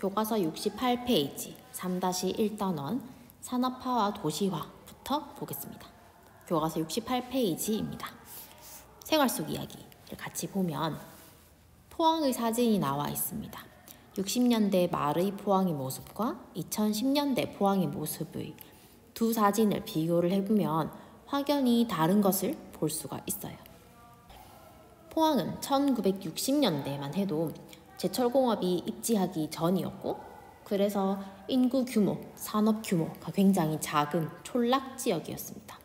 교과서 68페이지 3-1단원 산업화와 도시화부터 보겠습니다. 교과서 68페이지입니다. 생활 속 이야기를 같이 보면 포항의 사진이 나와 있습니다. 60년대 말의 포항의 모습과 2010년대 포항의 모습의 두 사진을 비교를 해보면 확연히 다른 것을 볼 수가 있어요. 포항은 1960년대만 해도 제철공업이 입지하기 전이었고, 그래서 인구 규모, 산업 규모가 굉장히 작은 촌락 지역이었습니다.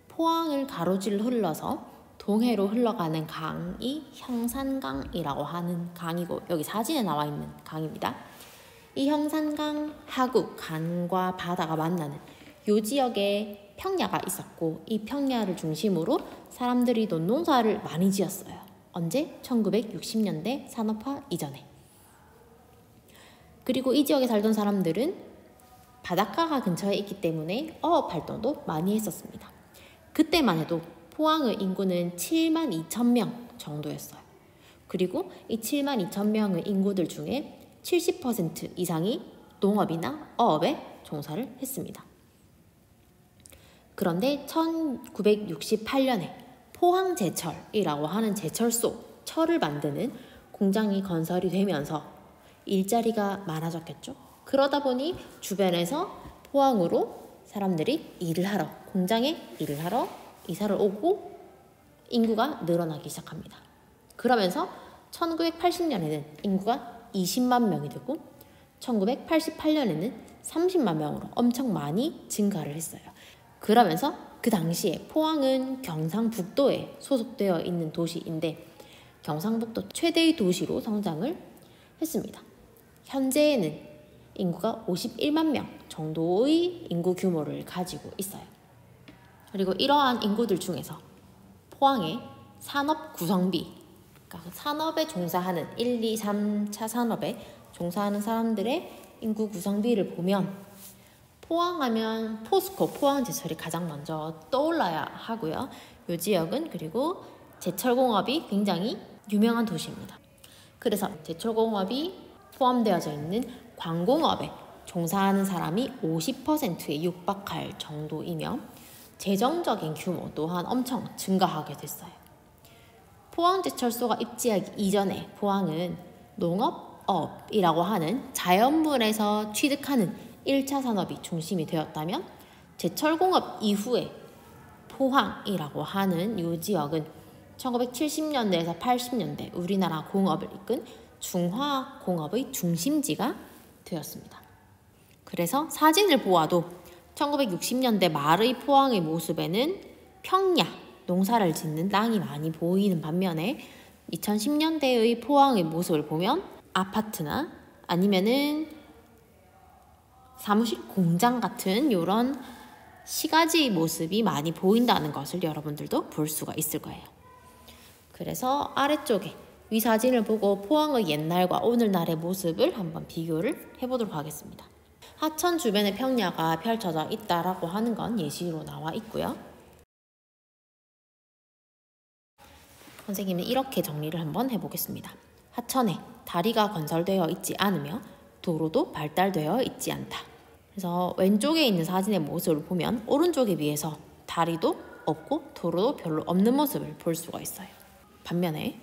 포항을 가로질러 흘러서 동해로 흘러가는 강이 형산강이라고 하는 강이고, 여기 사진에 나와 있는 강입니다. 이 형산강 하구, 간과 바다가 만나는 이 지역에 평야가 있었고, 이 평야를 중심으로 사람들이 논농사를 많이 지었어요. 언제? 1960년대 산업화 이전에. 그리고 이 지역에 살던 사람들은 바닷가가 근처에 있기 때문에 어업 활동도 많이 했었습니다. 그때만 해도 포항의 인구는 72,000명 정도였어요. 그리고 이 72,000명의 인구들 중에 70% 이상이 농업이나 어업에 종사를 했습니다. 그런데 1968년에 포항제철이라고 하는 제철소, 철을 만드는 공장이 건설이 되면서 일자리가 많아졌겠죠. 그러다 보니 주변에서 포항으로 사람들이 일을 하러, 공장에 일을 하러 이사를 오고 인구가 늘어나기 시작합니다. 그러면서 1980년에는 인구가 20만 명이 되고 1988년에는 30만 명으로 엄청 많이 증가를 했어요. 그러면서 그 당시에 포항은 경상북도에 소속되어 있는 도시인데 경상북도 최대의 도시로 성장을 했습니다. 현재에는 인구가 51만 명 정도의 인구 규모를 가지고 있어요. 그리고 이러한 인구들 중에서 포항의 산업 구성비, 그러니까 산업에 종사하는 1, 2, 3차 산업에 종사하는 사람들의 인구 구성비를 보면 포항하면 포스코, 포항제철이 가장 먼저 떠올라야 하고요. 이 지역은 그리고 제철공업이 굉장히 유명한 도시입니다. 그래서 제철공업이 포함되어져 있는 광공업에 종사하는 사람이 50%에 육박할 정도이며 재정적인 규모 또한 엄청 증가하게 됐어요. 포항제철소가 입지하기 이전에 포항은 농업업이라고 하는 자연물에서 취득하는 1차 산업이 중심이 되었다면 제철공업 이후에 포항이라고 하는 이 지역은 1970년대에서 80년대 우리나라 공업을 이끈 중화공업의 중심지가 되었습니다. 그래서 사진을 보아도 1960년대 말의 포항의 모습에는 평야, 농사를 짓는 땅이 많이 보이는 반면에 2010년대의 포항의 모습을 보면 아파트나 아니면은 사무실 공장 같은 이런 시가지 모습이 많이 보인다는 것을 여러분들도 볼 수가 있을 거예요. 그래서 아래쪽에 위 사진을 보고 포항의 옛날과 오늘날의 모습을 한번 비교를 해보도록 하겠습니다. 하천 주변에 평야가 펼쳐져 있다라고 하는 건 예시로 나와 있고요. 선생님은 이렇게 정리를 한번 해보겠습니다. 하천에 다리가 건설되어 있지 않으며 도로도 발달되어 있지 않다. 그래서 왼쪽에 있는 사진의 모습을 보면 오른쪽에 비해서 다리도 없고 도로도 별로 없는 모습을 볼 수가 있어요. 반면에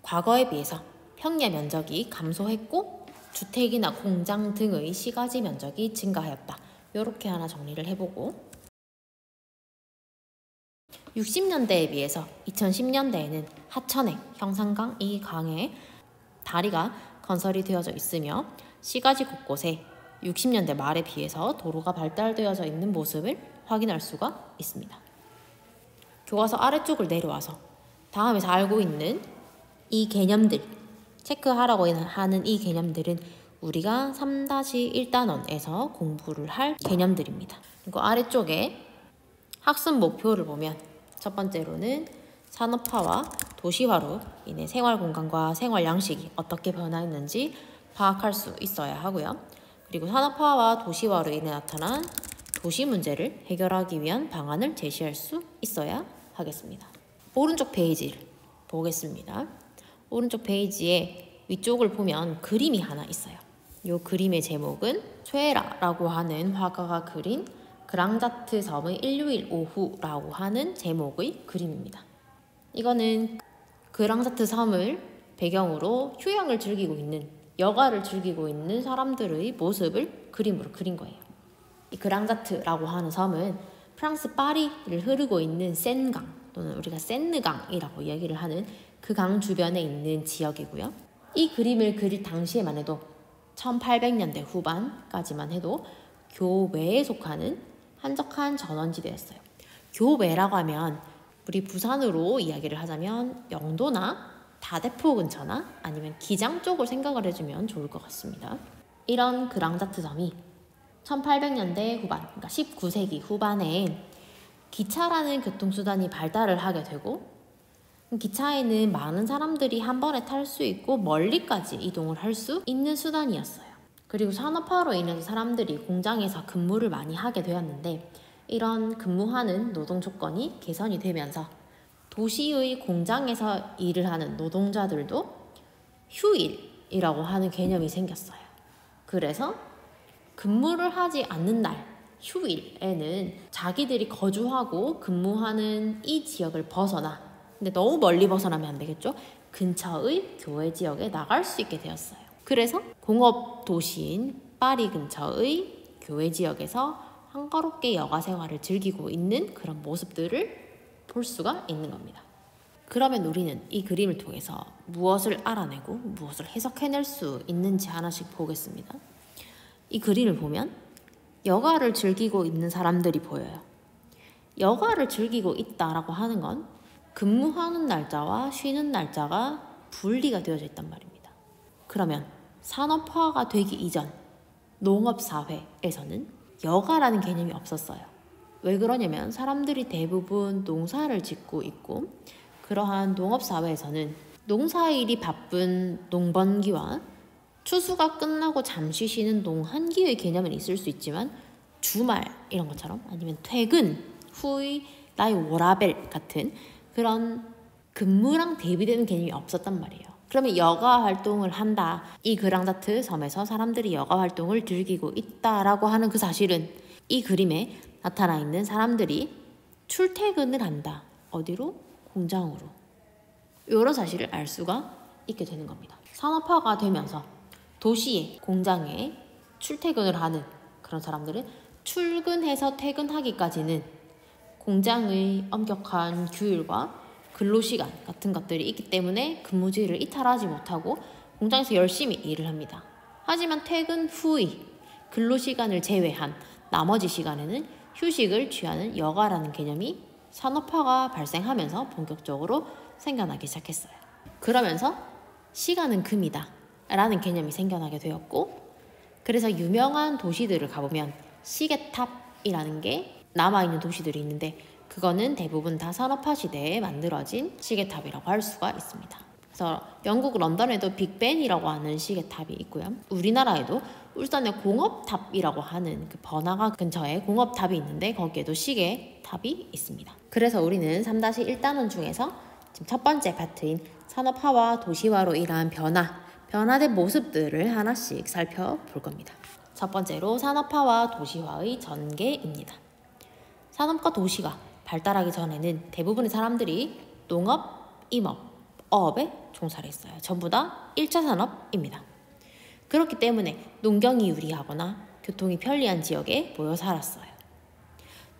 과거에 비해서 평야 면적이 감소했고 주택이나 공장 등의 시가지 면적이 증가하였다. 이렇게 하나 정리를 해보고 60년대에 비해서 2010년대에는 하천에 형산강 이 강에 다리가 건설이 되어져 있으며 시가지 곳곳에 60년대 말에 비해서 도로가 발달되어져 있는 모습을 확인할 수가 있습니다. 교과서 아래쪽을 내려와서 다음에서 알고 있는 이 개념들, 체크하라고 하는 이 개념들은 우리가 3-1단원에서 공부를 할 개념들입니다. 그리고 아래쪽에 학습 목표를 보면 첫 번째로는 산업화와 도시화로 인해 생활 공간과 생활 양식이 어떻게 변화했는지 파악할 수 있어야 하고요. 그리고 산업화와 도시화로 인해 나타난 도시 문제를 해결하기 위한 방안을 제시할 수 있어야 하겠습니다. 오른쪽 페이지를 보겠습니다. 오른쪽 페이지에 위쪽을 보면 그림이 하나 있어요. 이 그림의 제목은 쇠라라고 하는 화가가 그린 그랑자트 섬의 일요일 오후라고 하는 제목의 그림입니다. 이거는 그랑자트 섬을 배경으로 휴양을 즐기고 있는, 여가를 즐기고 있는 사람들의 모습을 그림으로 그린 거예요. 이 그랑자트라고 하는 섬은 프랑스 파리를 흐르고 있는 센강 또는 우리가 센느강이라고 이야기를 하는 그 강 주변에 있는 지역이고요. 이 그림을 그릴 당시에만 해도 1800년대 후반까지만 해도 교외에 속하는 한적한 전원지대였어요. 교외라고 하면 우리 부산으로 이야기를 하자면 영도나 다대포 근처나 아니면 기장 쪽을 생각을 해주면 좋을 것 같습니다. 이런 그랑자트 섬이 1800년대 후반, 그러니까 19세기 후반에 기차라는 교통수단이 발달을 하게 되고 기차에는 많은 사람들이 한 번에 탈 수 있고 멀리까지 이동을 할 수 있는 수단이었어요. 그리고 산업화로 인해서 사람들이 공장에서 근무를 많이 하게 되었는데 이런 근무하는 노동 조건이 개선이 되면서 도시의 공장에서 일을 하는 노동자들도 휴일이라고 하는 개념이 생겼어요. 그래서 근무를 하지 않는 날, 휴일에는 자기들이 거주하고 근무하는 이 지역을 벗어나, 근데 너무 멀리 벗어나면 안 되겠죠? 근처의 교외 지역에 나갈 수 있게 되었어요. 그래서 공업 도시인 파리 근처의 교외 지역에서 한가롭게 여가 생활을 즐기고 있는 그런 모습들을 볼 수가 있는 겁니다. 그러면 우리는 이 그림을 통해서 무엇을 알아내고 무엇을 해석해낼 수 있는지 하나씩 보겠습니다. 이 그림을 보면 여가를 즐기고 있는 사람들이 보여요. 여가를 즐기고 있다라고 하는 건 근무하는 날짜와 쉬는 날짜가 분리가 되어져 있단 말입니다. 그러면 산업화가 되기 이전 농업사회에서는 여가라는 개념이 없었어요. 왜 그러냐면 사람들이 대부분 농사를 짓고 있고 그러한 농업사회에서는 농사일이 바쁜 농번기와 추수가 끝나고 잠시 쉬는 농한기의 개념은 있을 수 있지만 주말 이런 것처럼 아니면 퇴근 후의 나의 워라벨 같은 그런 근무랑 대비되는 개념이 없었단 말이에요. 그러면 여가 활동을 한다. 이 그랑자트 섬에서 사람들이 여가 활동을 즐기고 있다라고 하는 그 사실은 이 그림에 나타나 있는 사람들이 출퇴근을 한다. 어디로? 공장으로. 이런 사실을 알 수가 있게 되는 겁니다. 산업화가 되면서 도시에, 공장에 출퇴근을 하는 그런 사람들은 출근해서 퇴근하기까지는 공장의 엄격한 규율과 근로시간 같은 것들이 있기 때문에 근무지를 이탈하지 못하고 공장에서 열심히 일을 합니다. 하지만 퇴근 후의 근로시간을 제외한 나머지 시간에는 휴식을 취하는 여가라는 개념이 산업화가 발생하면서 본격적으로 생겨나기 시작했어요. 그러면서 시간은 금이다 라는 개념이 생겨나게 되었고 그래서 유명한 도시들을 가보면 시계탑이라는 게 남아있는 도시들이 있는데 그거는 대부분 다 산업화 시대에 만들어진 시계탑이라고 할 수가 있습니다. 그래서 영국 런던에도 빅벤이라고 하는 시계탑이 있고요. 우리나라에도 울산의 공업탑이라고 하는 그 번화가 근처에 공업탑이 있는데 거기에도 시계탑이 있습니다. 그래서 우리는 3-1단원 중에서 지금 첫 번째 파트인 산업화와 도시화로 인한 변화된 모습들을 하나씩 살펴볼 겁니다. 첫 번째로 산업화와 도시화의 전개입니다. 산업과 도시가 발달하기 전에는 대부분의 사람들이 농업, 임업, 어업에 종사를 했어요. 전부 다 1차 산업입니다. 그렇기 때문에 농경이 유리하거나 교통이 편리한 지역에 모여 살았어요.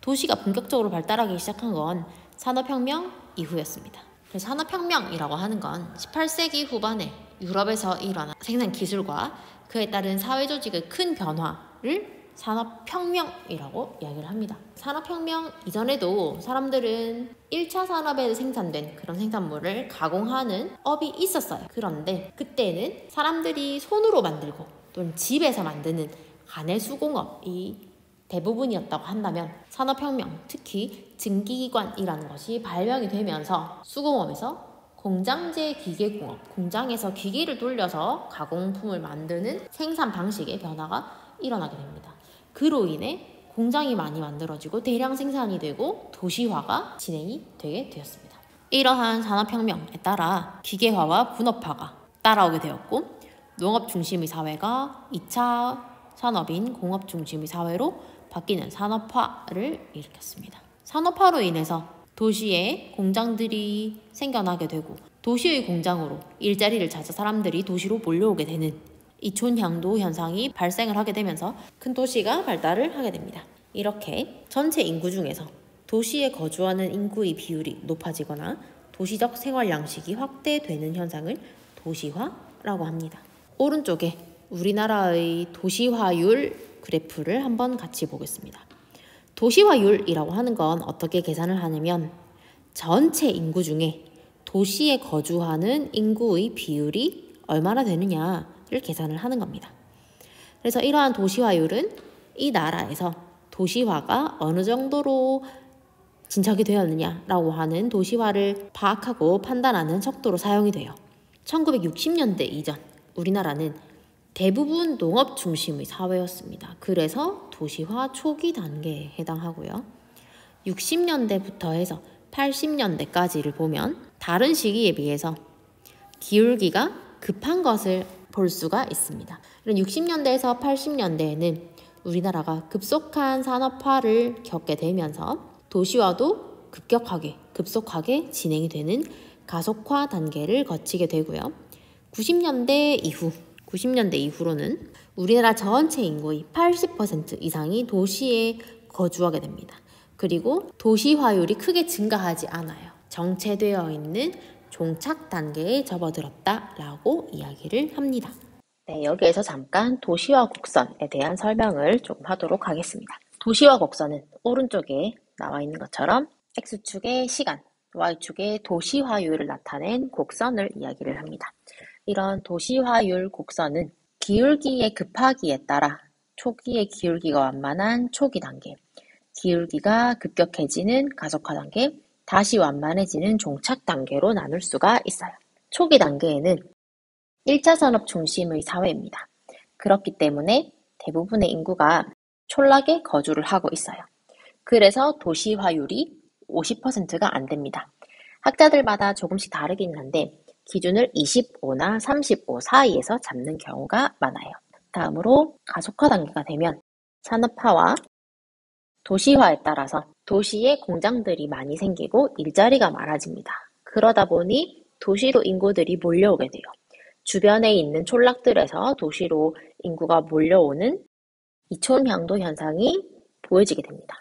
도시가 본격적으로 발달하기 시작한 건 산업혁명 이후였습니다. 그래서 산업혁명이라고 하는 건 18세기 후반에 유럽에서 일어난 생산 기술과 그에 따른 사회 조직의 큰 변화를 산업혁명이라고 이야기를 합니다. 산업혁명 이전에도 사람들은 1차 산업에 생산된 그런 생산물을 가공하는 업이 있었어요. 그런데 그때는 사람들이 손으로 만들고 또는 집에서 만드는 가내수공업이 대부분이었다고 한다면 산업혁명, 특히 증기기관이라는 것이 발명이 되면서 수공업에서 공장제 기계공업, 공장에서 기기를 돌려서 가공품을 만드는 생산 방식의 변화가 일어나게 됩니다. 그로 인해 공장이 많이 만들어지고 대량 생산이 되고 도시화가 진행이 되게 되었습니다. 이러한 산업혁명에 따라 기계화와 분업화가 따라오게 되었고 농업 중심의 사회가 2차 산업인 공업 중심의 사회로 바뀌는 산업화를 일으켰습니다. 산업화로 인해서 도시에 공장들이 생겨나게 되고 도시의 공장으로 일자리를 찾아 사람들이 도시로 몰려오게 되는 이촌향도 현상이 발생을 하게 되면서 큰 도시가 발달을 하게 됩니다. 이렇게 전체 인구 중에서 도시에 거주하는 인구의 비율이 높아지거나 도시적 생활 양식이 확대되는 현상을 도시화라고 합니다. 오른쪽에 우리나라의 도시화율 그래프를 한번 같이 보겠습니다. 도시화율이라고 하는 건 어떻게 계산을 하냐면 전체 인구 중에 도시에 거주하는 인구의 비율이 얼마나 되느냐를 계산을 하는 겁니다. 그래서 이러한 도시화율은 이 나라에서 도시화가 어느 정도로 진척이 되었느냐라고 하는 도시화를 파악하고 판단하는 척도로 사용이 돼요. 1960년대 이전 우리나라는 대부분 농업 중심의 사회였습니다. 그래서 도시화 초기 단계에 해당하고요. 60년대부터 해서 80년대까지를 보면 다른 시기에 비해서 기울기가 급한 것을 볼 수가 있습니다. 60년대에서 80년대에는 우리나라가 급속한 산업화를 겪게 되면서 도시화도 급속하게 진행이 되는 가속화 단계를 거치게 되고요. 90년대 이후로는 우리나라 전체 인구의 80% 이상이 도시에 거주하게 됩니다. 그리고 도시화율이 크게 증가하지 않아요. 정체되어 있는 종착 단계에 접어들었다라고 이야기를 합니다. 네, 여기에서 잠깐 도시화 곡선에 대한 설명을 좀 하도록 하겠습니다. 도시화 곡선은 오른쪽에 나와 있는 것처럼 X축의 시간, Y축의 도시화율을 나타낸 곡선을 이야기를 합니다. 이런 도시화율 곡선은 기울기의 급하기에 따라 초기의 기울기가 완만한 초기 단계, 기울기가 급격해지는 가속화 단계, 다시 완만해지는 종착 단계로 나눌 수가 있어요. 초기 단계에는 1차 산업 중심의 사회입니다. 그렇기 때문에 대부분의 인구가 촌락에 거주를 하고 있어요. 그래서 도시화율이 50%가 안 됩니다. 학자들마다 조금씩 다르긴 한데 기준을 25나 35 사이에서 잡는 경우가 많아요. 다음으로 가속화 단계가 되면 산업화와 도시화에 따라서 도시에 공장들이 많이 생기고 일자리가 많아집니다. 그러다 보니 도시로 인구들이 몰려오게 돼요. 주변에 있는 촌락들에서 도시로 인구가 몰려오는 이촌향도 현상이 보여지게 됩니다.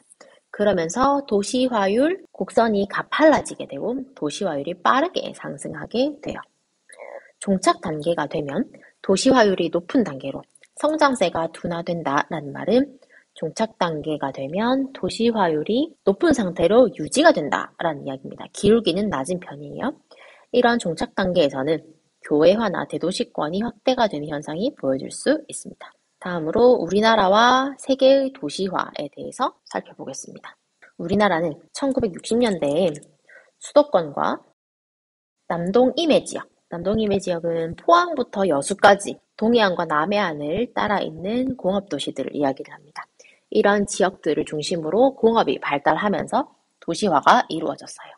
그러면서 도시화율 곡선이 가팔라지게 되고 도시화율이 빠르게 상승하게 돼요. 종착 단계가 되면 도시화율이 높은 단계로 성장세가 둔화된다라는 말은 종착 단계가 되면 도시화율이 높은 상태로 유지가 된다라는 이야기입니다. 기울기는 낮은 편이에요. 이런 종착 단계에서는 교외화나 대도시권이 확대가 되는 현상이 보여질 수 있습니다. 다음으로 우리나라와 세계의 도시화에 대해서 살펴보겠습니다. 우리나라는 1960년대에 수도권과 남동 임해 지역은 포항부터 여수까지 동해안과 남해안을 따라 있는 공업도시들을 이야기를 합니다. 이런 지역들을 중심으로 공업이 발달하면서 도시화가 이루어졌어요.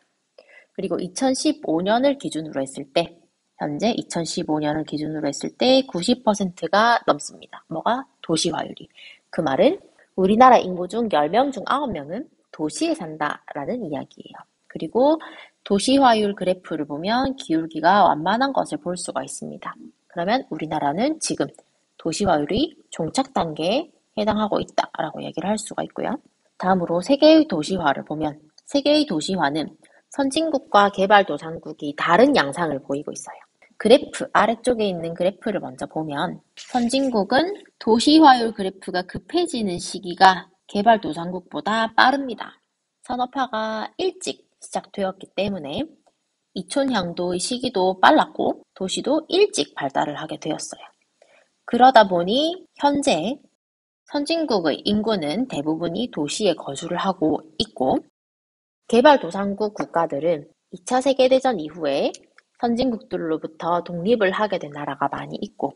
그리고 2015년을 기준으로 했을 때 현재 2015년을 기준으로 했을 때 90%가 넘습니다. 뭐가? 도시화율이. 그 말은 우리나라 인구 중 10명 중 9명은 도시에 산다라는 이야기예요. 그리고 도시화율 그래프를 보면 기울기가 완만한 것을 볼 수가 있습니다. 그러면 우리나라는 지금 도시화율이 종착 단계에 해당하고 있다라고 얘기를 할 수가 있고요. 다음으로 세계의 도시화를 보면 세계의 도시화는 선진국과 개발도상국이 다른 양상을 보이고 있어요. 그래프, 아래쪽에 있는 그래프를 먼저 보면 선진국은 도시화율 그래프가 급해지는 시기가 개발도상국보다 빠릅니다. 산업화가 일찍 시작되었기 때문에 이촌향도의 시기도 빨랐고 도시도 일찍 발달을 하게 되었어요. 그러다 보니 현재 선진국의 인구는 대부분이 도시에 거주를 하고 있고 개발도상국 국가들은 2차 세계대전 이후에 선진국들로부터 독립을 하게 된 나라가 많이 있고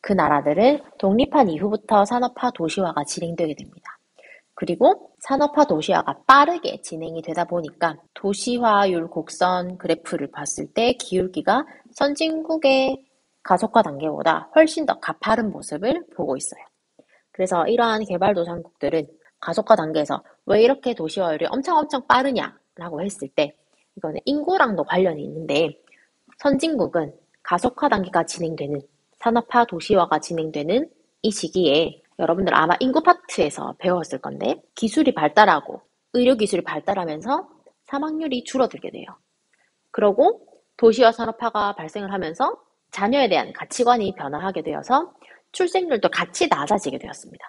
그 나라들은 독립한 이후부터 산업화 도시화가 진행되게 됩니다. 그리고 산업화 도시화가 빠르게 진행이 되다 보니까 도시화율 곡선 그래프를 봤을 때 기울기가 선진국의 가속화 단계보다 훨씬 더 가파른 모습을 보고 있어요. 그래서 이러한 개발도상국들은 가속화 단계에서 왜 이렇게 도시화율이 엄청 빠르냐라고 했을 때 이거는 인구랑도 관련이 있는데 선진국은 가속화 단계가 진행되는 산업화 도시화가 진행되는 이 시기에 여러분들 아마 인구 파트에서 배웠을 건데 기술이 발달하고 의료기술이 발달하면서 사망률이 줄어들게 돼요. 그러고 도시화 산업화가 발생을 하면서 자녀에 대한 가치관이 변화하게 되어서 출생률도 같이 낮아지게 되었습니다.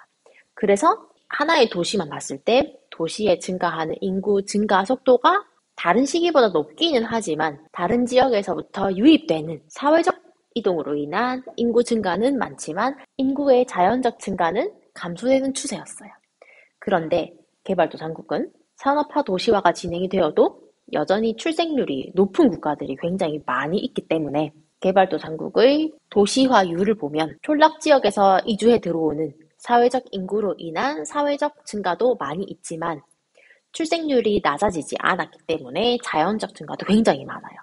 그래서 하나의 도시만 봤을 때 도시에 증가하는 인구 증가 속도가 다른 시기보다 높기는 하지만 다른 지역에서부터 유입되는 사회적 이동으로 인한 인구 증가는 많지만 인구의 자연적 증가는 감소되는 추세였어요. 그런데 개발도상국은 산업화 도시화가 진행이 되어도 여전히 출생률이 높은 국가들이 굉장히 많이 있기 때문에 개발도상국의 도시화율을 보면 촌락지역에서 이주해 들어오는 사회적 인구로 인한 사회적 증가도 많이 있지만 출생률이 낮아지지 않았기 때문에 자연적 증가도 굉장히 많아요.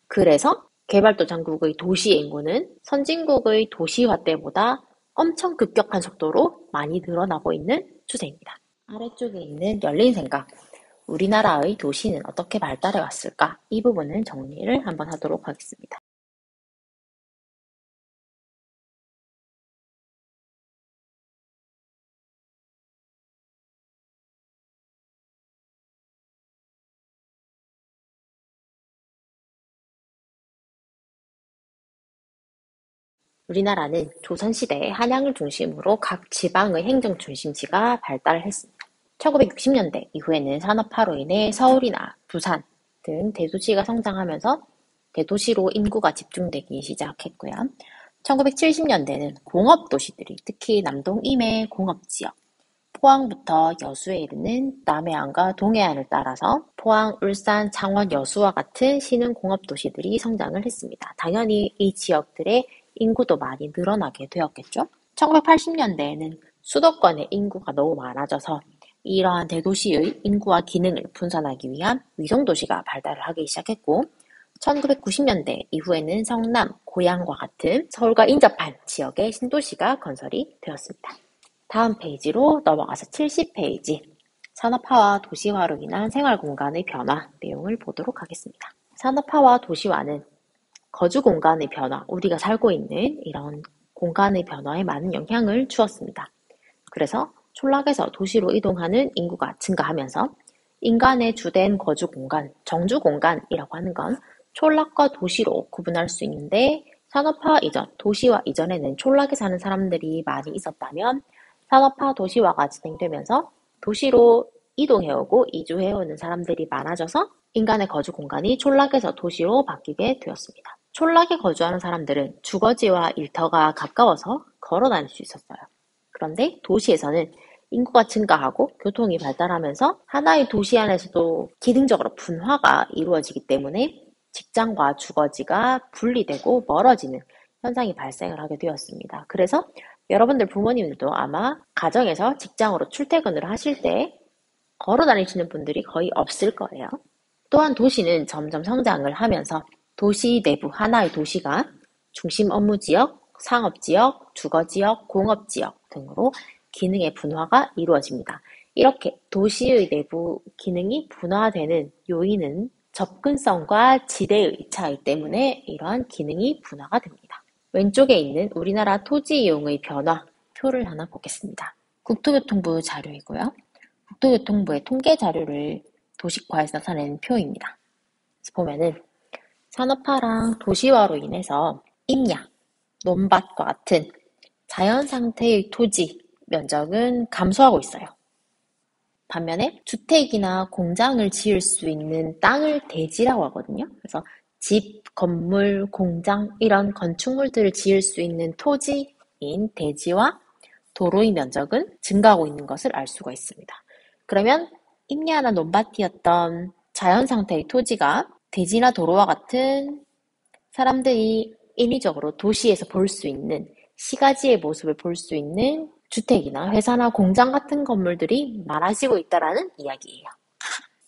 그래서 개발도상국의 도시 인구는 선진국의 도시화 때보다 엄청 급격한 속도로 많이 늘어나고 있는 추세입니다. 아래쪽에 있는 열린 생각, 우리나라의 도시는 어떻게 발달해 왔을까? 이 부분을 정리를 한번 하도록 하겠습니다. 우리나라는 조선시대에 한양을 중심으로 각 지방의 행정 중심지가 발달을 했습니다. 1960년대 이후에는 산업화로 인해 서울이나 부산 등 대도시가 성장하면서 대도시로 인구가 집중되기 시작했고요. 1970년대는 공업도시들이 특히 남동 임해 공업지역, 포항부터 여수에 이르는 남해안과 동해안을 따라서 포항, 울산, 창원, 여수와 같은 신흥공업도시들이 성장을 했습니다. 당연히 이 지역들의 인구도 많이 늘어나게 되었겠죠. 1980년대에는 수도권의 인구가 너무 많아져서 이러한 대도시의 인구와 기능을 분산하기 위한 위성도시가 발달을 하기 시작했고 1990년대 이후에는 성남, 고양과 같은 서울과 인접한 지역의 신도시가 건설이 되었습니다. 다음 페이지로 넘어가서 70페이지 산업화와 도시화로 인한 생활공간의 변화 내용을 보도록 하겠습니다. 산업화와 도시화는 거주 공간의 변화, 우리가 살고 있는 이런 공간의 변화에 많은 영향을 주었습니다. 그래서 촌락에서 도시로 이동하는 인구가 증가하면서 인간의 주된 거주 공간, 정주 공간이라고 하는 건 촌락과 도시로 구분할 수 있는데 산업화 이전, 도시화 이전에는 촌락에 사는 사람들이 많이 있었다면 산업화 도시화가 진행되면서 도시로 이동해오고 이주해오는 사람들이 많아져서 인간의 거주 공간이 촌락에서 도시로 바뀌게 되었습니다. 촌락에 거주하는 사람들은 주거지와 일터가 가까워서 걸어 다닐 수 있었어요. 그런데 도시에서는 인구가 증가하고 교통이 발달하면서 하나의 도시 안에서도 기능적으로 분화가 이루어지기 때문에 직장과 주거지가 분리되고 멀어지는 현상이 발생을 하게 되었습니다. 그래서 여러분들 부모님들도 아마 가정에서 직장으로 출퇴근을 하실 때 걸어 다니시는 분들이 거의 없을 거예요. 또한 도시는 점점 성장을 하면서 도시 내부 하나의 도시가 중심 업무지역, 상업지역, 주거지역, 공업지역 등으로 기능의 분화가 이루어집니다. 이렇게 도시의 내부 기능이 분화되는 요인은 접근성과 지대의 차이 때문에 이러한 기능이 분화가 됩니다. 왼쪽에 있는 우리나라 토지 이용의 변화 표를 하나 보겠습니다. 국토교통부 자료이고요. 국토교통부의 통계 자료를 도식화해서 나타낸 표입니다. 그래서 보면은 산업화랑 도시화로 인해서 임야, 논밭과 같은 자연 상태의 토지 면적은 감소하고 있어요. 반면에 주택이나 공장을 지을 수 있는 땅을 대지라고 하거든요. 그래서 집, 건물, 공장 이런 건축물들을 지을 수 있는 토지인 대지와 도로의 면적은 증가하고 있는 것을 알 수가 있습니다. 그러면 임야나 논밭이었던 자연 상태의 토지가 대지나 도로와 같은 사람들이 인위적으로 도시에서 볼 수 있는 시가지의 모습을 볼 수 있는 주택이나 회사나 공장 같은 건물들이 많아지고 있다라는 이야기예요.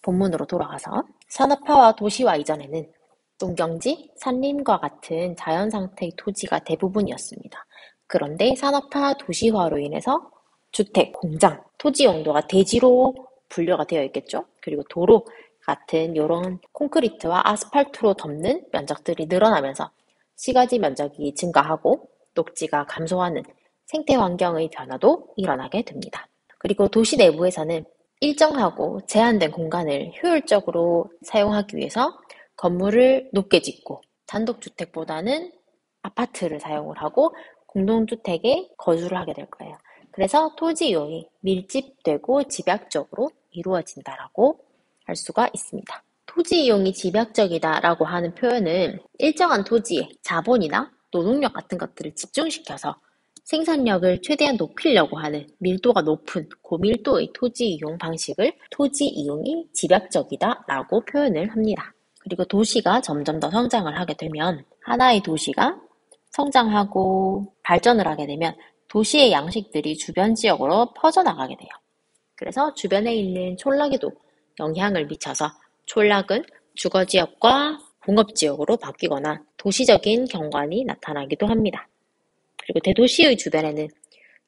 본문으로 돌아가서 산업화와 도시화 이전에는 농경지, 산림과 같은 자연 상태의 토지가 대부분이었습니다. 그런데 산업화, 도시화로 인해서 주택, 공장, 토지 용도가 대지로 분류가 되어 있겠죠. 그리고 도로 같은 이런 콘크리트와 아스팔트로 덮는 면적들이 늘어나면서 시가지 면적이 증가하고 녹지가 감소하는 생태 환경의 변화도 일어나게 됩니다. 그리고 도시 내부에서는 일정하고 제한된 공간을 효율적으로 사용하기 위해서 건물을 높게 짓고 단독주택보다는 아파트를 사용을 하고 공동주택에 거주를 하게 될 거예요. 그래서 토지 이용이 밀집되고 집약적으로 이루어진다라고 할 수가 있습니다. 토지 이용이 집약적이다라고 하는 표현은 일정한 토지에 자본이나 노동력 같은 것들을 집중시켜서 생산력을 최대한 높이려고 하는 밀도가 높은 고밀도의 토지 이용 방식을 토지 이용이 집약적이다라고 표현을 합니다. 그리고 도시가 점점 더 성장을 하게 되면 하나의 도시가 성장하고 발전을 하게 되면 도시의 양식들이 주변 지역으로 퍼져나가게 돼요. 그래서 주변에 있는 촌락에도 영향을 미쳐서 촌락은 주거지역과 공업지역으로 바뀌거나 도시적인 경관이 나타나기도 합니다. 그리고 대도시의 주변에는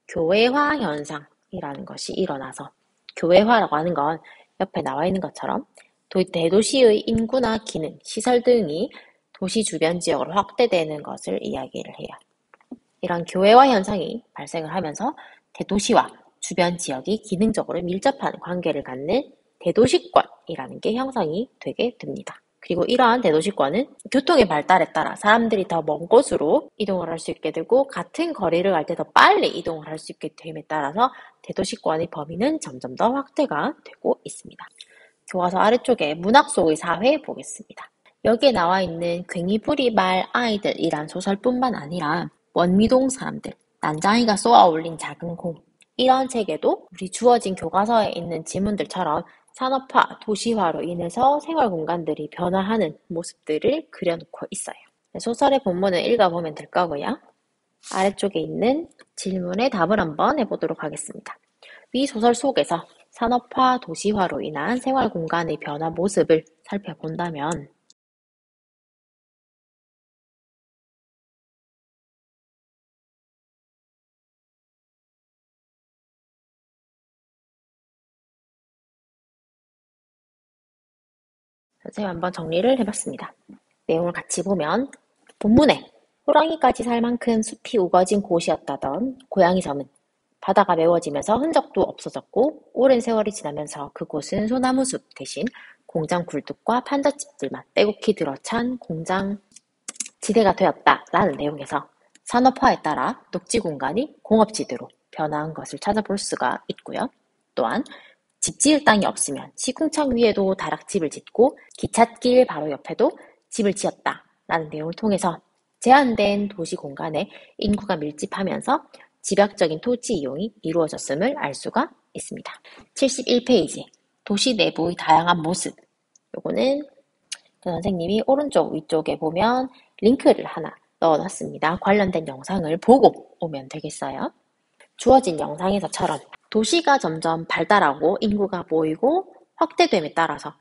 교외화 현상이라는 것이 일어나서 교외화라고 하는 건 옆에 나와 있는 것처럼 대도시의 인구나 기능, 시설 등이 도시 주변 지역으로 확대되는 것을 이야기를 해요. 이런 교외화 현상이 발생을 하면서 대도시와 주변 지역이 기능적으로 밀접한 관계를 갖는 대도시권이라는 게 형성이 되게 됩니다. 그리고 이러한 대도시권은 교통의 발달에 따라 사람들이 더 먼 곳으로 이동을 할 수 있게 되고 같은 거리를 갈 때 더 빨리 이동을 할 수 있게 됨에 따라서 대도시권의 범위는 점점 더 확대가 되고 있습니다. 교과서 아래쪽에 문학 속의 사회 보겠습니다. 여기에 나와 있는 괭이부리 말 아이들이란 소설뿐만 아니라 원미동 사람들, 난장이가 쏘아 올린 작은 공 이런 책에도 우리 주어진 교과서에 있는 지문들처럼 산업화, 도시화로 인해서 생활 공간들이 변화하는 모습들을 그려놓고 있어요. 소설의 본문을 읽어보면 될 거고요. 아래쪽에 있는 질문에 답을 한번 해보도록 하겠습니다. 위 소설 속에서 산업화, 도시화로 인한 생활 공간의 변화 모습을 살펴본다면 선생님 한번 정리를 해봤습니다. 내용을 같이 보면 본문에 호랑이까지 살 만큼 숲이 우거진 곳이었다던 고양이 섬은 바다가 메워지면서 흔적도 없어졌고 오랜 세월이 지나면서 그곳은 소나무 숲 대신 공장 굴뚝과 판잣집들만 빼곡히 들어찬 공장 지대가 되었다라는 내용에서 산업화에 따라 녹지 공간이 공업지대로 변화한 것을 찾아볼 수가 있고요. 또한 집 지을 땅이 없으면 시궁창 위에도 다락집을 짓고 기찻길 바로 옆에도 집을 지었다라는 내용을 통해서 제한된 도시 공간에 인구가 밀집하면서 집약적인 토지 이용이 이루어졌음을 알 수가 있습니다. 71페이지 도시 내부의 다양한 모습. 요거는 선생님이 오른쪽 위쪽에 보면 링크를 하나 넣어놨습니다. 관련된 영상을 보고 오면 되겠어요. 주어진 영상에서처럼 도시가 점점 발달하고 인구가 모이고 확대됨에 따라서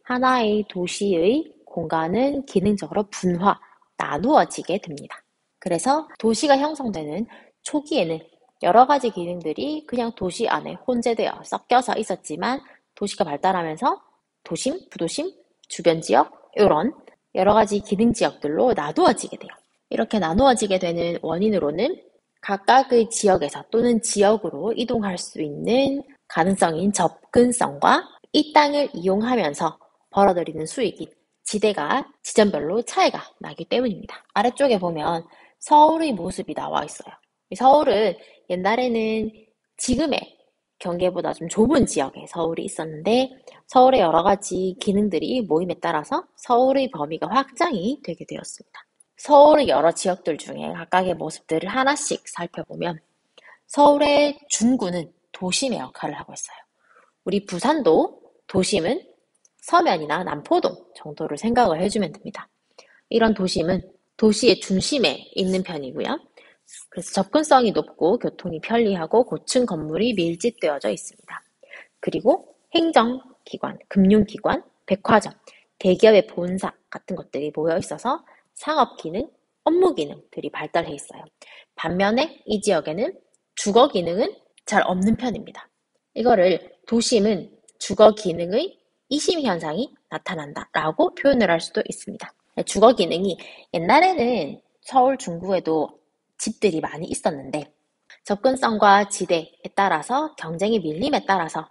하나의 도시의 공간은 기능적으로 분화, 나누어지게 됩니다. 그래서 도시가 형성되는 초기에는 여러 가지 기능들이 그냥 도시 안에 혼재되어 섞여서 있었지만 도시가 발달하면서 도심, 부도심, 주변 지역 이런 여러 가지 기능 지역들로 나누어지게 돼요. 이렇게 나누어지게 되는 원인으로는 각각의 지역에서 또는 지역으로 이동할 수 있는 가능성인 접근성과 이 땅을 이용하면서 벌어들이는 수익이 지대가 지점별로 차이가 나기 때문입니다. 아래쪽에 보면 서울의 모습이 나와 있어요. 서울은 옛날에는 지금의 경계보다 좀 좁은 지역에 서울이 있었는데 서울의 여러 가지 기능들이 모임에 따라서 서울의 범위가 확장이 되게 되었습니다. 서울의 여러 지역들 중에 각각의 모습들을 하나씩 살펴보면 서울의 중구는 도심의 역할을 하고 있어요. 우리 부산도 도심은 서면이나 남포동 정도를 생각을 해주면 됩니다. 이런 도심은 도시의 중심에 있는 편이고요. 그래서 접근성이 높고 교통이 편리하고 고층 건물이 밀집되어져 있습니다. 그리고 행정기관, 금융기관, 백화점, 대기업의 본사 같은 것들이 모여 있어서 상업 기능, 업무 기능들이 발달해 있어요. 반면에 이 지역에는 주거 기능은 잘 없는 편입니다. 이거를 도심은 주거 기능의 이심 현상이 나타난다라고 표현을 할 수도 있습니다. 주거 기능이 옛날에는 서울 중구에도 집들이 많이 있었는데 접근성과 지대에 따라서 경쟁의 밀림에 따라서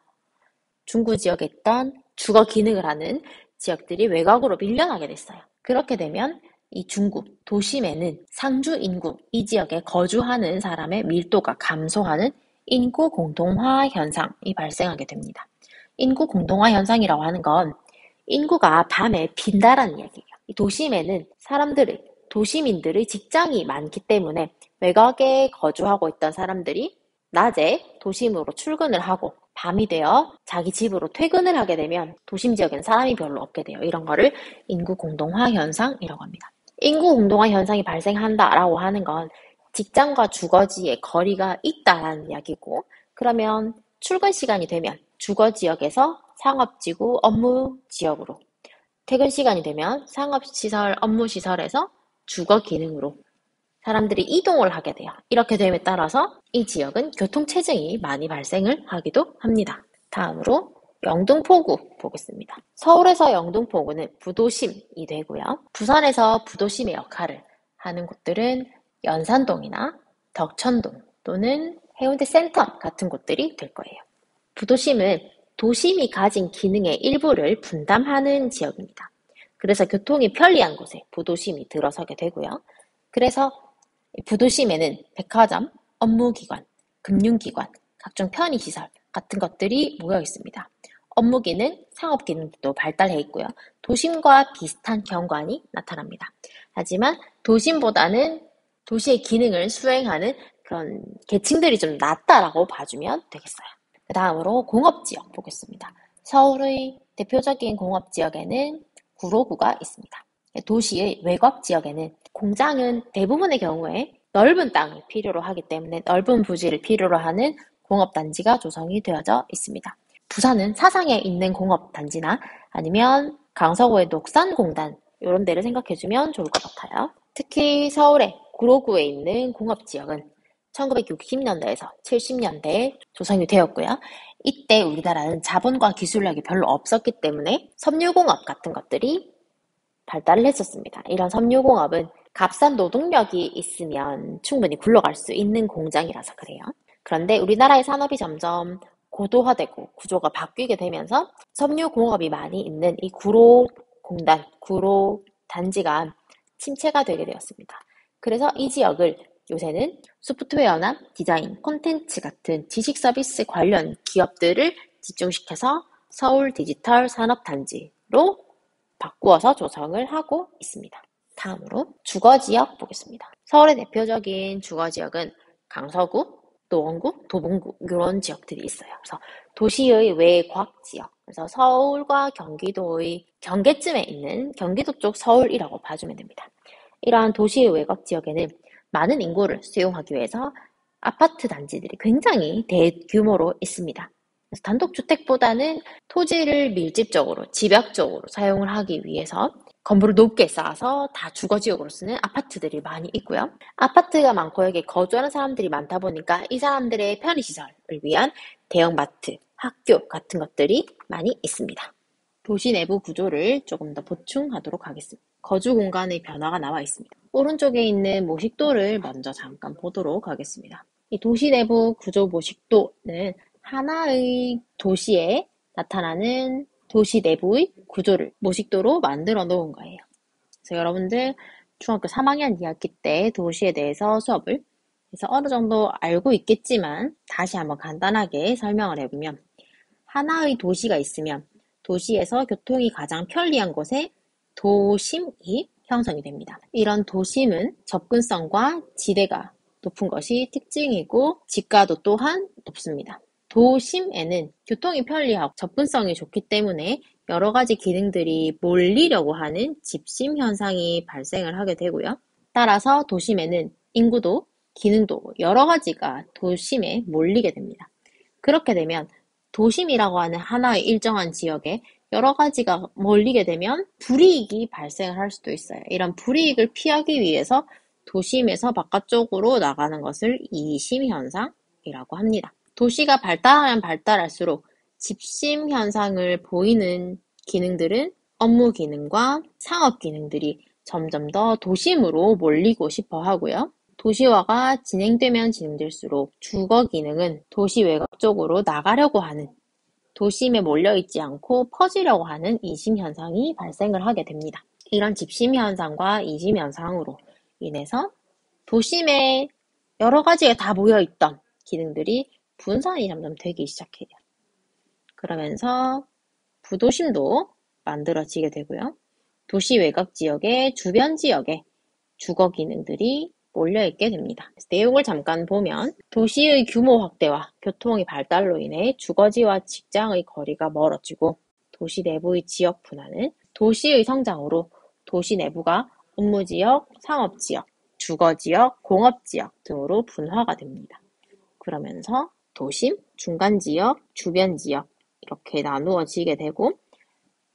중구 지역에 있던 주거 기능을 하는 지역들이 외곽으로 밀려나게 됐어요. 그렇게 되면 이 중구, 도심에는 상주 인구, 이 지역에 거주하는 사람의 밀도가 감소하는 인구 공동화 현상이 발생하게 됩니다. 인구 공동화 현상이라고 하는 건 인구가 밤에 빈다라는 이야기예요. 이 도심에는 도시민들의 직장이 많기 때문에 외곽에 거주하고 있던 사람들이 낮에 도심으로 출근을 하고 밤이 되어 자기 집으로 퇴근을 하게 되면 도심 지역에는 사람이 별로 없게 돼요. 이런 거를 인구 공동화 현상이라고 합니다. 인구 공동화 현상이 발생한다라고 하는 건 직장과 주거지의 거리가 있다라는 이야기고, 그러면 출근 시간이 되면 주거 지역에서 상업지구 업무 지역으로, 퇴근 시간이 되면 상업시설, 업무시설에서 주거 기능으로 사람들이 이동을 하게 돼요. 이렇게 됨에 따라서 이 지역은 교통체증이 많이 발생을 하기도 합니다. 다음으로 영등포구 보겠습니다. 서울에서 영등포구는 부도심이 되고요. 부산에서 부도심의 역할을 하는 곳들은 연산동이나 덕천동 또는 해운대 센텀 같은 곳들이 될 거예요. 부도심은 도심이 가진 기능의 일부를 분담하는 지역입니다. 그래서 교통이 편리한 곳에 부도심이 들어서게 되고요. 그래서 부도심에는 백화점, 업무기관, 금융기관, 각종 편의시설 같은 것들이 모여 있습니다. 업무기능, 상업기능도 발달해 있고요. 도심과 비슷한 경관이 나타납니다. 하지만 도심보다는 도시의 기능을 수행하는 그런 계층들이 좀 낮다라고 봐주면 되겠어요. 그 다음으로 공업지역 보겠습니다. 서울의 대표적인 공업지역에는 구로구가 있습니다. 도시의 외곽 지역에는 공장은 대부분의 경우에 넓은 땅을 필요로 하기 때문에 넓은 부지를 필요로 하는 공업단지가 조성이 되어져 있습니다. 부산은 사상에 있는 공업단지나 아니면 강서구의 녹산공단 이런 데를 생각해주면 좋을 것 같아요. 특히 서울의 구로구에 있는 공업지역은 1960년대에서 70년대에 조성이 되었고요. 이때 우리나라는 자본과 기술력이 별로 없었기 때문에 섬유공업 같은 것들이 발달을 했었습니다. 이런 섬유공업은 값싼 노동력이 있으면 충분히 굴러갈 수 있는 공장이라서 그래요. 그런데 우리나라의 산업이 점점 고도화되고 구조가 바뀌게 되면서 섬유공업이 많이 있는 이 구로공단, 구로단지가 침체가 되게 되었습니다. 그래서 이 지역을 요새는 소프트웨어나 디자인, 콘텐츠 같은 지식 서비스 관련 기업들을 집중시켜서 서울 디지털 산업단지로 바꾸어서 조성을 하고 있습니다. 다음으로 주거지역 보겠습니다. 서울의 대표적인 주거지역은 강서구, 노원구, 도봉구 이런 지역들이 있어요. 그래서 도시의 외곽 지역, 그래서 서울과 경기도의 경계쯤에 있는 경기도 쪽 서울이라고 봐주면 됩니다. 이러한 도시의 외곽 지역에는 많은 인구를 수용하기 위해서 아파트 단지들이 굉장히 대규모로 있습니다. 그래서 단독주택보다는 토지를 밀집적으로, 집약적으로 사용을 하기 위해서 건물을 높게 쌓아서 다 주거지역으로 쓰는 아파트들이 많이 있고요. 아파트가 많고 여기에 거주하는 사람들이 많다 보니까 이 사람들의 편의시설을 위한 대형마트, 학교 같은 것들이 많이 있습니다. 도시 내부 구조를 조금 더 보충하도록 하겠습니다. 거주 공간의 변화가 나와 있습니다. 오른쪽에 있는 모식도를 먼저 잠깐 보도록 하겠습니다. 이 도시 내부 구조 모식도는 하나의 도시에 나타나는 도시 내부의 구조를 모식도로 만들어 놓은 거예요. 그래서 여러분들 중학교 3학년 2학기 때 도시에 대해서 수업을 그래서 어느 정도 알고 있겠지만 다시 한번 간단하게 설명을 해보면 하나의 도시가 있으면 도시에서 교통이 가장 편리한 곳에 도심이 형성이 됩니다. 이런 도심은 접근성과 지대가 높은 것이 특징이고 집가도 또한 높습니다. 도심에는 교통이 편리하고 접근성이 좋기 때문에 여러 가지 기능들이 몰리려고 하는 집심 현상이 발생을 하게 되고요. 따라서 도심에는 인구도 기능도 여러 가지가 도심에 몰리게 됩니다. 그렇게 되면 도심이라고 하는 하나의 일정한 지역에 여러 가지가 몰리게 되면 불이익이 발생을 할 수도 있어요. 이런 불이익을 피하기 위해서 도심에서 바깥쪽으로 나가는 것을 이심현상이라고 합니다. 도시가 발달하면 발달할수록 집심 현상을 보이는 기능들은 업무 기능과 상업 기능들이 점점 더 도심으로 몰리고 싶어 하고요. 도시화가 진행되면 진행될수록 주거 기능은 도시 외곽 쪽으로 나가려고 하는, 도심에 몰려있지 않고 퍼지려고 하는 이심 현상이 발생을 하게 됩니다. 이런 집심 현상과 이심 현상으로 인해서 도심에 여러 가지가 다 모여있던 기능들이 분산이 점점 되기 시작해요. 그러면서 부도심도 만들어지게 되고요. 도시 외곽 지역의 주변 지역에 주거 기능들이 몰려있게 됩니다. 내용을 잠깐 보면 도시의 규모 확대와 교통의 발달로 인해 주거지와 직장의 거리가 멀어지고 도시 내부의 지역 분화는 도시의 성장으로 도시 내부가 업무지역, 상업지역, 주거지역, 공업지역 등으로 분화가 됩니다. 그러면서 도심, 중간지역, 주변지역 이렇게 나누어지게 되고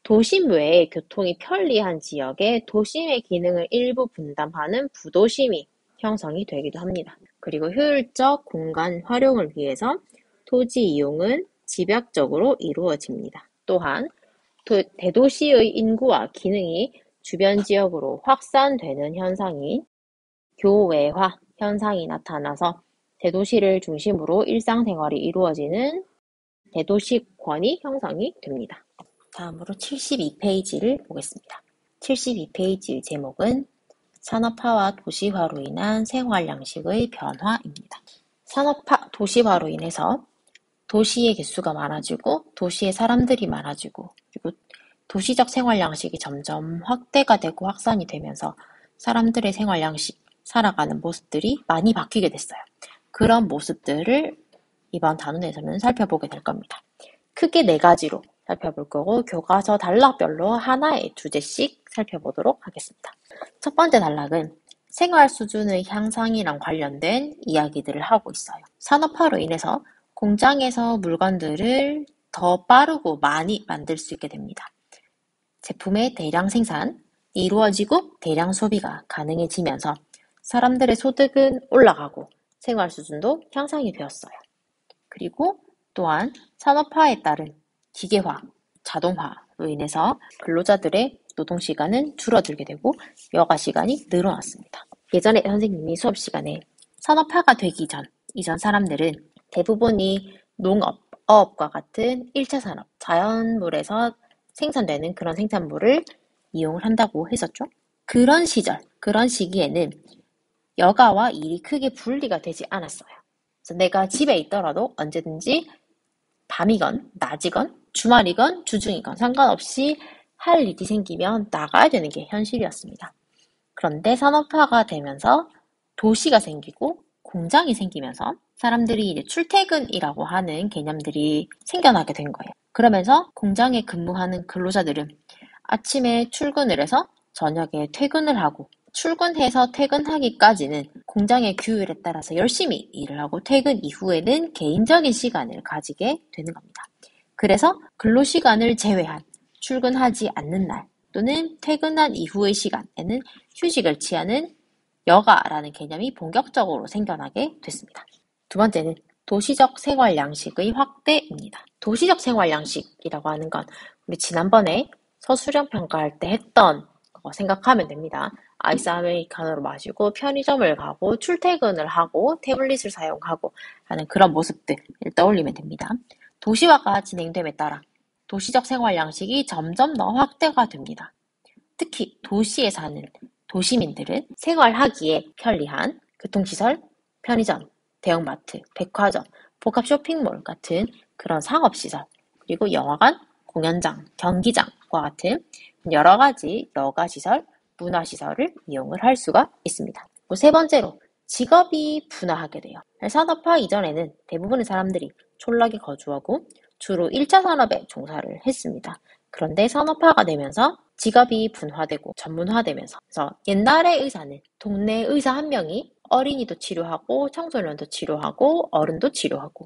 도심 외에 교통이 편리한 지역에 도심의 기능을 일부 분담하는 부도심이 형성이 되기도 합니다. 그리고 효율적 공간 활용을 위해서 토지 이용은 집약적으로 이루어집니다. 또한 대도시의 인구와 기능이 주변 지역으로 확산되는 현상인 교외화 현상이 나타나서 대도시를 중심으로 일상생활이 이루어지는 대도시권이 형성이 됩니다. 다음으로 72페이지를 보겠습니다. 72페이지의 제목은 산업화와 도시화로 인한 생활 양식의 변화입니다. 산업화, 도시화로 인해서 도시의 개수가 많아지고 도시의 사람들이 많아지고 그리고 도시적 생활 양식이 점점 확대가 되고 확산이 되면서 사람들의 생활 양식, 살아가는 모습들이 많이 바뀌게 됐어요. 그런 모습들을 이번 단원에서는 살펴보게 될 겁니다. 크게 4가지로 살펴볼 거고 교과서 단락별로 하나의 주제씩 살펴보도록 하겠습니다. 첫 번째 단락은 생활 수준의 향상이랑 관련된 이야기들을 하고 있어요. 산업화로 인해서 공장에서 물건들을 더 빠르고 많이 만들 수 있게 됩니다. 제품의 대량 생산이 이루어지고 대량 소비가 가능해지면서 사람들의 소득은 올라가고 생활 수준도 향상이 되었어요. 그리고 또한 산업화에 따른 기계화, 자동화로 인해서 근로자들의 노동시간은 줄어들게 되고 여가 시간이 늘어났습니다. 예전에 선생님이 수업 시간에 산업화가 되기 전, 이전 사람들은 대부분이 농업, 어업과 같은 1차 산업, 자연물에서 생산되는 그런 생산물을 이용을 한다고 했었죠. 그런 시절, 그런 시기에는 여가와 일이 크게 분리가 되지 않았어요. 그래서 내가 집에 있더라도 언제든지 밤이건 낮이건 주말이건 주중이건 상관없이 할 일이 생기면 나가야 되는 게 현실이었습니다. 그런데 산업화가 되면서 도시가 생기고 공장이 생기면서 사람들이 이제 출퇴근이라고 하는 개념들이 생겨나게 된 거예요. 그러면서 공장에 근무하는 근로자들은 아침에 출근을 해서 저녁에 퇴근을 하고 출근해서 퇴근하기까지는 공장의 규율에 따라서 열심히 일을 하고 퇴근 이후에는 개인적인 시간을 가지게 되는 겁니다. 그래서 근로시간을 제외한 출근하지 않는 날 또는 퇴근한 이후의 시간에는 휴식을 취하는 여가라는 개념이 본격적으로 생겨나게 됐습니다. 두 번째는 도시적 생활 양식의 확대입니다. 도시적 생활 양식이라고 하는 건 우리 지난번에 서술형 평가할 때 했던 거 생각하면 됩니다. 아이스 아메리카노를 마시고 편의점을 가고 출퇴근을 하고 태블릿을 사용하고 하는 그런 모습들을 떠올리면 됩니다. 도시화가 진행됨에 따라 도시적 생활 양식이 점점 더 확대가 됩니다. 특히 도시에 사는 도시민들은 생활하기에 편리한 교통시설, 편의점, 대형마트, 백화점, 복합 쇼핑몰 같은 그런 상업시설, 그리고 영화관, 공연장, 경기장과 같은 여러 가지 여가시설, 문화시설을 이용을 할 수가 있습니다. 세 번째로 직업이 분화하게 돼요. 산업화 이전에는 대부분의 사람들이 촌락에 거주하고 주로 1차 산업에 종사를 했습니다. 그런데 산업화가 되면서 직업이 분화되고 전문화되면서 그래서 옛날의 의사는 동네 의사 한 명이 어린이도 치료하고 청소년도 치료하고 어른도 치료하고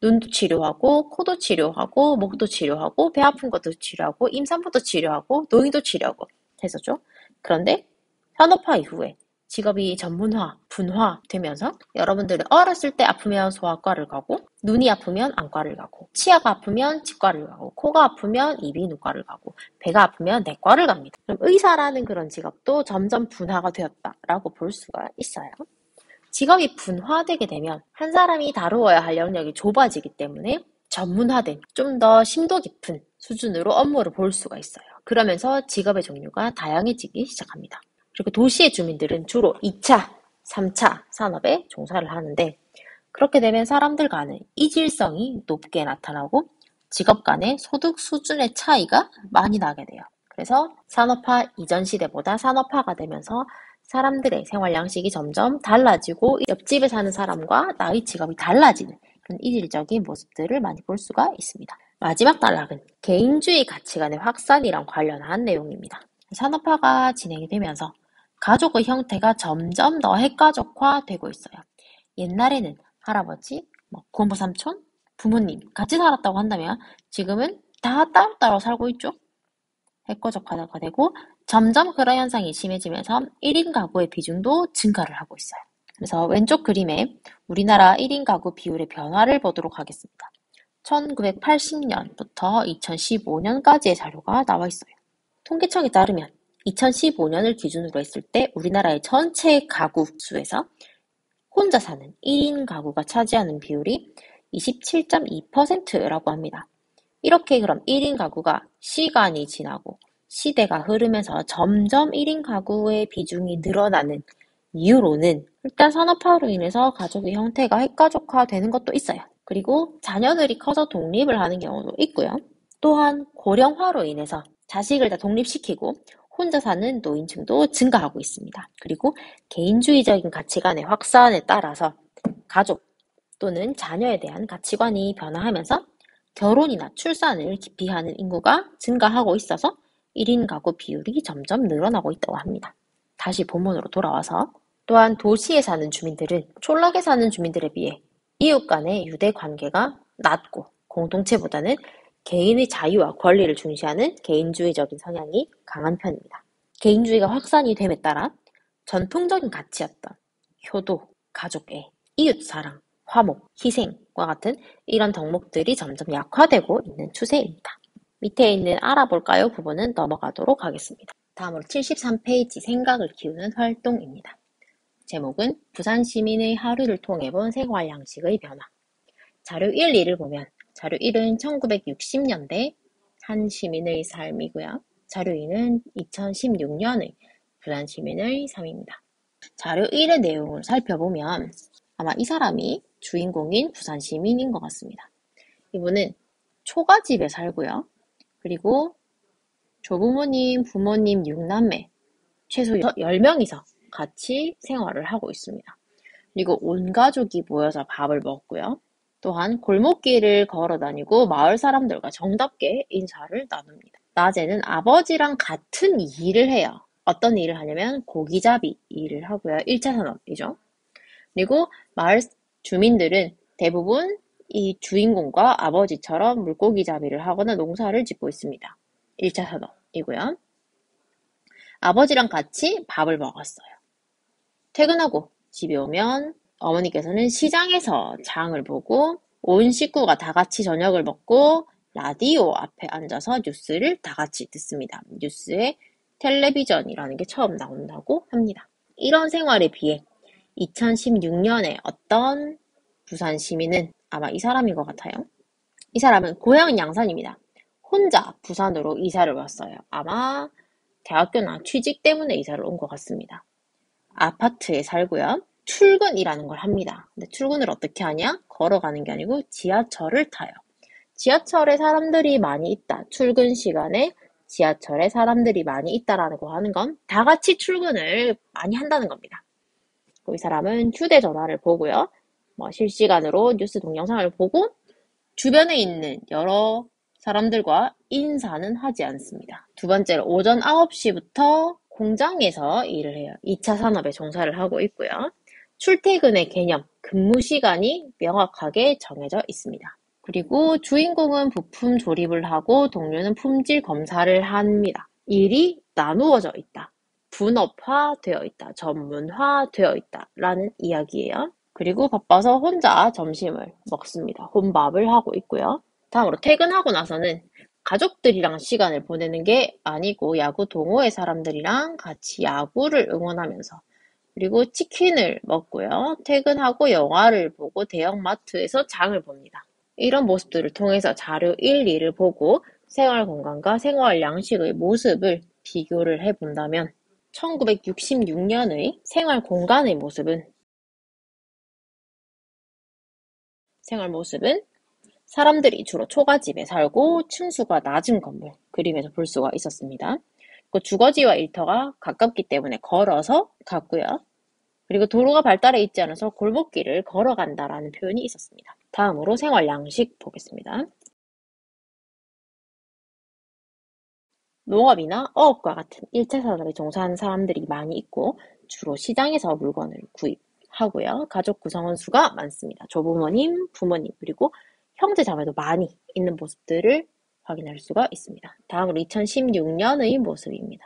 눈도 치료하고 코도 치료하고 목도 치료하고 배 아픈 것도 치료하고 임산부도 치료하고 노인도 치료하고 했었죠. 그런데 산업화 이후에 직업이 전문화, 분화되면서 여러분들은 어렸을 때 아프면 소아과를 가고 눈이 아프면 안과를 가고 치아가 아프면 치과를 가고 코가 아프면 이비인후과를 가고 배가 아프면 내과를 갑니다. 그럼 의사라는 그런 직업도 점점 분화가 되었다라고 볼 수가 있어요. 직업이 분화되게 되면 한 사람이 다루어야 할 영역이 좁아지기 때문에 전문화된 좀 더 심도 깊은 수준으로 업무를 볼 수가 있어요. 그러면서 직업의 종류가 다양해지기 시작합니다. 그리고 도시의 주민들은 주로 2차, 3차 산업에 종사를 하는데 그렇게 되면 사람들 간의 이질성이 높게 나타나고 직업 간의 소득 수준의 차이가 많이 나게 돼요. 그래서 산업화 이전 시대보다 산업화가 되면서 사람들의 생활 양식이 점점 달라지고 옆집에 사는 사람과 나의 직업이 달라지는 그런 이질적인 모습들을 많이 볼 수가 있습니다. 마지막 단락은 개인주의 가치관의 확산이랑 관련한 내용입니다. 산업화가 진행이 되면서 가족의 형태가 점점 더 핵가족화되고 있어요. 옛날에는 할아버지, 고모 삼촌, 부모님 같이 살았다고 한다면 지금은 다 따로따로 살고 있죠. 핵가족화가 되고 점점 그런 현상이 심해지면서 1인 가구의 비중도 증가를 하고 있어요. 그래서 왼쪽 그림에 우리나라 1인 가구 비율의 변화를 보도록 하겠습니다. 1980년부터 2015년까지의 자료가 나와 있어요. 통계청에 따르면 2015년을 기준으로 했을 때 우리나라의 전체 가구 수에서 혼자 사는 1인 가구가 차지하는 비율이 27.2%라고 합니다. 이렇게 그럼 1인 가구가 시간이 지나고 시대가 흐르면서 점점 1인 가구의 비중이 늘어나는 이유로는 일단 산업화로 인해서 가족의 형태가 핵가족화되는 것도 있어요. 그리고 자녀들이 커서 독립을 하는 경우도 있고요. 또한 고령화로 인해서 자식을 다 독립시키고 혼자 사는 노인층도 증가하고 있습니다. 그리고 개인주의적인 가치관의 확산에 따라서 가족 또는 자녀에 대한 가치관이 변화하면서 결혼이나 출산을 기피하는 인구가 증가하고 있어서 1인 가구 비율이 점점 늘어나고 있다고 합니다. 다시 본문으로 돌아와서 또한 도시에 사는 주민들은 촌락에 사는 주민들에 비해 이웃 간의 유대 관계가 낮고 공동체보다는 개인의 자유와 권리를 중시하는 개인주의적인 성향이 강한 편입니다. 개인주의가 확산이 됨에 따라 전통적인 가치였던 효도, 가족애, 이웃사랑, 화목, 희생과 같은 이런 덕목들이 점점 약화되고 있는 추세입니다. 밑에 있는 알아볼까요 부분은 넘어가도록 하겠습니다. 다음으로 73페이지 생각을 키우는 활동입니다. 제목은 부산 시민의 하루를 통해 본 생활 양식의 변화. 자료 1, 2를 보면 자료 1은 1960년대 한 시민의 삶이고요. 자료 2는 2016년의 부산 시민의 삶입니다. 자료 1의 내용을 살펴보면 아마 이 사람이 주인공인 부산 시민인 것 같습니다. 이분은 초가집에 살고요. 그리고 조부모님, 부모님 6남매, 최소 10명이서 같이 생활을 하고 있습니다. 그리고 온 가족이 모여서 밥을 먹고요. 또한 골목길을 걸어 다니고 마을 사람들과 정답게 인사를 나눕니다. 낮에는 아버지랑 같은 일을 해요. 어떤 일을 하냐면 고기잡이 일을 하고요. 1차 산업이죠. 그리고 마을 주민들은 대부분 이 주인공과 아버지처럼 물고기 잡이를 하거나 농사를 짓고 있습니다. 1차 산업이고요. 아버지랑 같이 밥을 먹었어요. 퇴근하고 집에 오면 어머니께서는 시장에서 장을 보고 온 식구가 다 같이 저녁을 먹고 라디오 앞에 앉아서 뉴스를 다 같이 듣습니다. 뉴스에 텔레비전이라는 게 처음 나온다고 합니다. 이런 생활에 비해 2016년에 어떤 부산 시민은 아마 이 사람인 것 같아요. 이 사람은 고향은 양산입니다. 혼자 부산으로 이사를 왔어요. 아마 대학교나 취직 때문에 이사를 온 것 같습니다. 아파트에 살고요. 출근이라는 걸 합니다. 근데 출근을 어떻게 하냐? 걸어가는 게 아니고 지하철을 타요. 지하철에 사람들이 많이 있다. 출근 시간에 지하철에 사람들이 많이 있다라고 하는 건 다 같이 출근을 많이 한다는 겁니다. 이 사람은 휴대전화를 보고요. 실시간으로 뉴스 동영상을 보고 주변에 있는 여러 사람들과 인사는 하지 않습니다. 두 번째로 오전 9시부터 공장에서 일을 해요. 2차 산업에 종사를 하고 있고요. 출퇴근의 개념, 근무 시간이 명확하게 정해져 있습니다. 그리고 주인공은 부품 조립을 하고 동료는 품질 검사를 합니다. 일이 나누어져 있다. 분업화되어 있다. 전문화되어 있다. 라는 이야기예요. 그리고 바빠서 혼자 점심을 먹습니다. 혼밥을 하고 있고요. 다음으로 퇴근하고 나서는 가족들이랑 시간을 보내는 게 아니고 야구 동호회 사람들이랑 같이 야구를 응원하면서 그리고 치킨을 먹고요. 퇴근하고 영화를 보고 대형마트에서 장을 봅니다. 이런 모습들을 통해서 자료 1, 2를 보고 생활 공간과 생활 양식의 모습을 비교를 해본다면 1966년의 생활 공간의 생활 모습은 사람들이 주로 초가집에 살고 층수가 낮은 건물, 그림에서 볼 수가 있었습니다. 그 주거지와 일터가 가깝기 때문에 걸어서 갔고요. 그리고 도로가 발달해 있지 않아서 골목길을 걸어간다라는 표현이 있었습니다. 다음으로 생활 양식 보겠습니다. 농업이나 어업과 같은 1차 산업에 종사하는 사람들이 많이 있고 주로 시장에서 물건을 구입하고요. 가족 구성원 수가 많습니다. 조부모님, 부모님, 그리고 형제 자매도 많이 있는 모습들을 확인할 수가 있습니다. 다음으로 2016년의 모습입니다.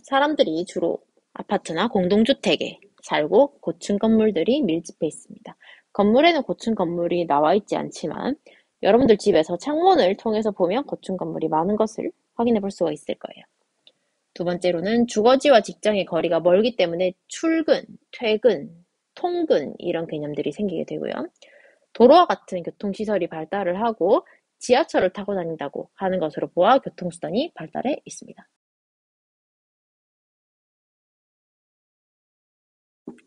사람들이 주로 아파트나 공동주택에 살고 고층 건물들이 밀집해 있습니다. 건물에는 고층 건물이 나와 있지 않지만 여러분들 집에서 창문을 통해서 보면 고층 건물이 많은 것을 확인해 볼 수가 있을 거예요. 두 번째로는 주거지와 직장의 거리가 멀기 때문에 출근, 퇴근, 통근 이런 개념들이 생기게 되고요. 도로와 같은 교통시설이 발달을 하고 지하철을 타고 다닌다고 하는 것으로 보아 교통수단이 발달해 있습니다.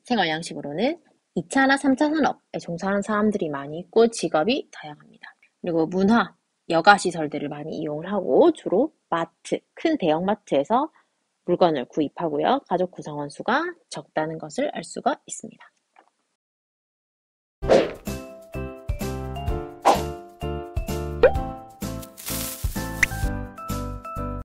생활 양식으로는 2차나 3차 산업에 종사하는 사람들이 많이 있고 직업이 다양합니다. 그리고 문화, 여가 시설들을 많이 이용을 하고 주로 마트, 큰 대형마트에서 물건을 구입하고요. 가족 구성원 수가 적다는 것을 알 수가 있습니다.